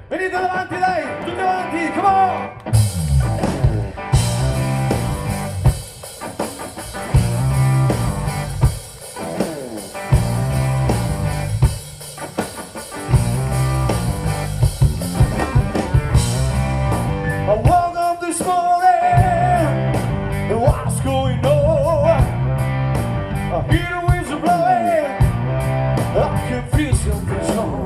Venite davanti, dai, tutti avanti, come on! I woke up this morning, and what's going on? I hear the winds are blowing, I can feel something strong.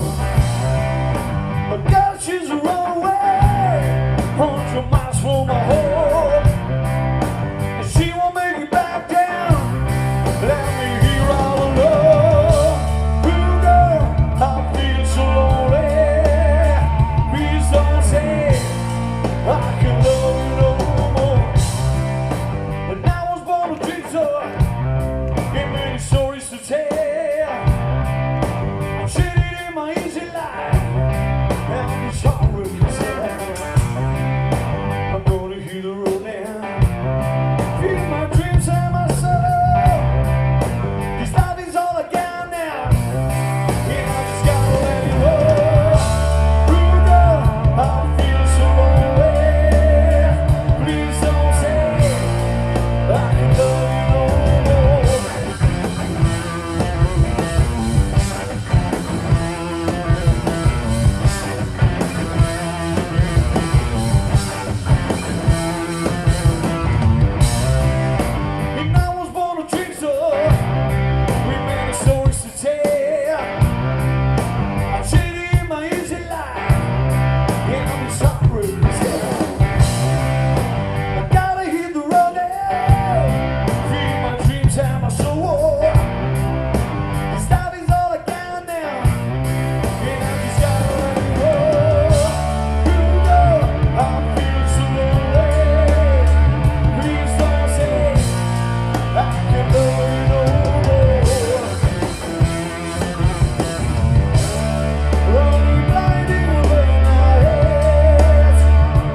My girl, she's a runaway, 100 miles from my home. And she won't make me back down, let me here all alone. Ooh, girl, I'm feeling so lonely. Please don't say I can love you no more. And I was born a dream, so get many stories to tell. I'm shaded in my easy life. I'm gonna hit the road now. Feel my dreams and my soul. This life is all I got now. Yeah, I just gotta let it go. Ooh, girl, I'm feeling so lonely. Please don't say I can love you no more. And I was born a dream, so we made stories to tell. I'm shady in my easy life, and I'm sorry to tell. I gotta hit the road now, feel my dreams and my soul. This life is all I got now, and I just gotta let it go. You know I'm feeling so lonely. Please don't say I can love you no more. Running blinding over my head,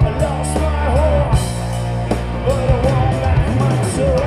I lost my heart, but I won't back my soul.